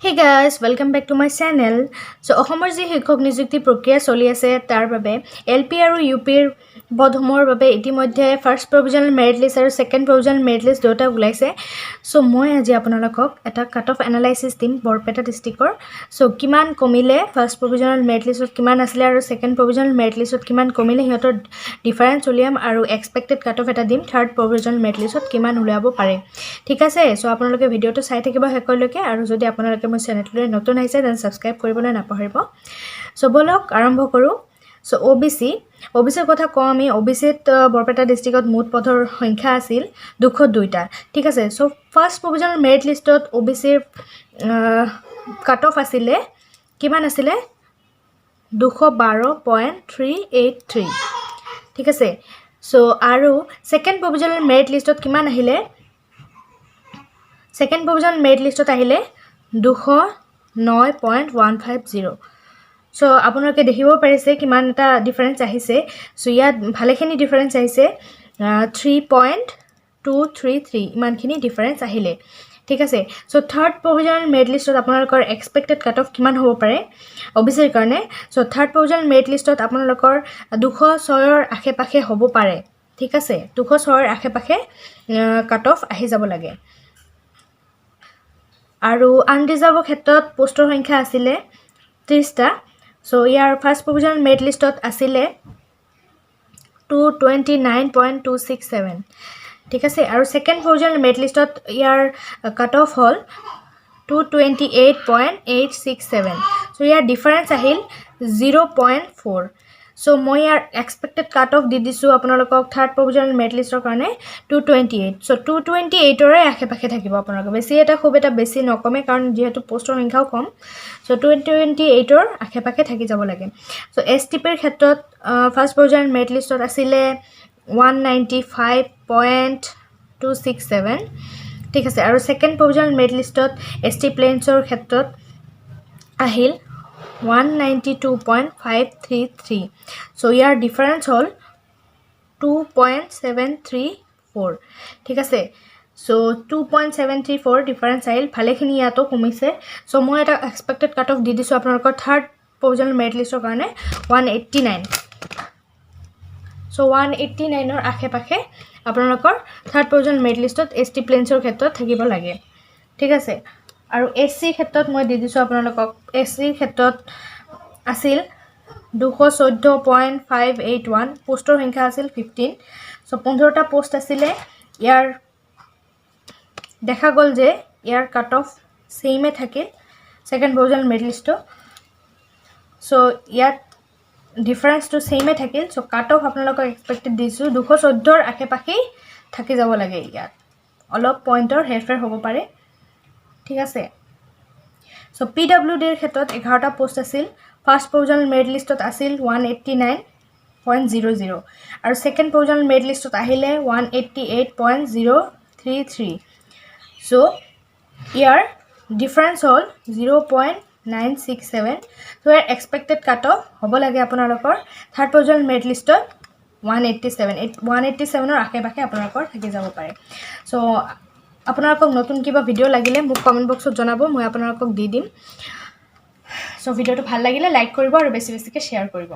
Hey guys, welcome back to my channel. So, অসমৰ যি শিক্ষক নিযুক্তি প্ৰক্ৰিয়া চলি আছে তাৰ বাবে LP আৰু UP বধমৰ বাবে ইতিমধ্যে ফাৰ্স্ট প্ৰভিজনাল মেৰিট লিষ্ট আৰু সেকেন্ড প্ৰভিজনাল মেৰিট লিষ্ট দুটা ওলাইছে। সো মই আজি আপোনালোকক এটা কাট অফ এনালাইসিস দিম বৰপেটা ডিস্ট্ৰিক্টৰ। সো কিমান কমিলে ফাৰ্স্ট প্ৰভিজনাল মেৰিট লিষ্টত কিমান আছিল আৰু সেকেন্ড প্ৰভিজনাল মেৰিট লিষ্টত কিমান কমিলে হিহঁতৰ ডিফাৰেন্স উলিয়াম আৰু এক্সপেক্টেড কাট অফ এটা দিম থাৰ্ড প্ৰভিজনাল মেৰিট লিষ্টত কিমান উলিয়াব পাৰে। ঠিক আছে, সো আপোনালোকে ভিডিওটো চাই থাকিব শেষলৈকে আৰু যদি আপোনালোকে মোৰ চেনেলটোলৈ নতুন আহিছে দেন সাবস্ক্ৰাইব কৰিবলৈ নাপাহৰিব। সো বলক আৰম্ভ কৰোঁ। সো OBCৰ কথা কওঁ আমি OBCত বৰপেটা ডিস্ট্ৰিক্টত মুঠ পদৰ সংখ্যা আছিল 202টা। ঠিক আছে, সো ফাৰ্স্ট প্ৰভিজনাল মেৰিট লিষ্টত OBCৰ কাট অফ আছিলে কিমান আছিলে 212.383। ঠিক আছে, সো আৰু সেকেন্ড প্ৰভিজনাল মেৰিট লিষ্টত কিমান আহিলে সেকেন্ড প্ৰভিজনাল মেৰিট লিষ্টত আহিলে 209.150। সো আপোনালোকে দেখিব পাৰিছে কিমান এটা ডিফাৰেন্স আহিছে। সো ইয়াত ভালেখিনি ডিফাৰেন্স আহিছে 3.233 ইমানখিনি ডিফাৰেন্স আহিলে। ঠিক আছে, সো থাৰ্ড প্ৰভিজনাল মেৰিট লিষ্টত আপোনালোকৰ এক্সপেক্টেড কাট অফ কিমান হ'ব পাৰে OBCৰ কাৰণে। সো থাৰ্ড প্ৰভিজনাল মেৰিট লিষ্টত আপোনালোকৰ 206ৰ আশে-পাশে হ'ব পাৰে। ঠিক আছে, 206ৰ আশে-পাশে কাট অফ আহি যাব লাগে। আৰু আনৰিজাৰ্ভৰ ক্ষেত্ৰত পোষ্টৰ সংখ্যা আছিলে 30টা। সো ইয়াৰ ফাৰ্স্ট প্ৰভিজনাল মেৰিট লিষ্টত আছিলে 229.267। ঠিক আছে, আৰু সেকেন্ড প্ৰভিজনাল মেৰিট লিষ্টত ইয়াৰ কাট অফ হ'ল 228.867। সো ইয়াৰ ডিফাৰেন্স আহিল 0.4। সো মই ইয়াৰ এক্সপেক্টেড কাট অফ দি দিছোঁ আপোনালোকক থাৰ্ড প্ৰভিজনাল মেৰিট লিষ্টৰ কাৰণে 228। সো 228ৰে আশে-পাশে থাকিব আপোনালোকে, বেছি এটা খুব এটা বেছি নকমে কাৰণ যিহেতু পোষ্টৰ সংখ্যাও কম। সো 228ৰ আশে-পাশে থাকি যাব লাগে। সো STPৰ ক্ষেত্ৰত ফাৰ্স্ট প্ৰভিজনাল মেৰিট লিষ্টত আছিলে 195.267। ঠিক আছে, আৰু সেকেন্ড প্ৰভিজনাল মেৰিট লিষ্টত ST প্লেনছৰ ক্ষেত্ৰত আহিল 192.533। সো ইয়াৰ ডিফাৰেন্স হ'ল 2.734। ঠিক আছে, সো 2.734 ডিফাৰেন্স আহিল, ভালেখিনি ইয়াতো কমিছে। সো মই এটা এক্সপেক্টেড কাট অফ দি দিছোঁ আপোনালোকৰ থাৰ্ড প্ৰভিজনাল মেৰিট লিষ্টৰ কাৰণে 189। সো 189ৰ আশে-পাশে আপোনালোকৰ থাৰ্ড প্ৰভিজনাল মেৰিট লিষ্টত ST প্লেনছৰ ক্ষেত্ৰত থাকিব লাগে। ঠিক আছে, আৰু SCৰ ক্ষেত্ৰত মই দি দিছোঁ আপোনালোকক SCৰ ক্ষেত্ৰত আছিল 214.581, পোষ্টৰ সংখ্যা আছিল 15। সো 15টা পোষ্ট আছিলে। ইয়াৰ দেখা গ'ল যে ইয়াৰ কাট অফ সেমে থাকিল সেকেন্ড প্ৰভিজনাল মেৰিট লিষ্টটো। সো ইয়াত ডিফাৰেন্সটো সেমে থাকিল। সো কাট অফ আপোনালোকক এক্সপেক্টেড দিছোঁ 214ৰ আশে-পাশেই থাকি যাব লাগে। ইয়াত অলপ পইণ্টৰ হেৰফেৰ হ'ব পাৰে। ঠিক আছে, সো PWDৰ ক্ষেত্ৰত 11টা পোষ্ট আছিল। ফাৰ্স্ট প্ৰভিজনাল মেৰিট লিষ্টত আছিল 189.00 আৰু সেকেন্ড প্ৰভিজনাল মেৰিট লিষ্টত আহিলে 188.033। সো ইয়াৰ ডিফাৰেন্স হ'ল 0.967। সো ইয়াৰ এক্সপেক্টেড কাট অফ হ'ব লাগে আপোনালোকৰ থাৰ্ড প্ৰভিজনাল মেৰিট লিষ্টত 187ৰ আশে-পাশে আপোনালোকৰ থাকি যাব পাৰে। সো আপোনালোকক নতুন কিবা ভিডিঅ' লাগিলে মোক কমেণ্ট বক্সত জনাব, মই আপোনালোকক দি দিম। সো ভিডিঅ'টো ভাল লাগিলে লাইক কৰিব আৰু বেছি বেছিকৈ শ্বেয়াৰ কৰিব।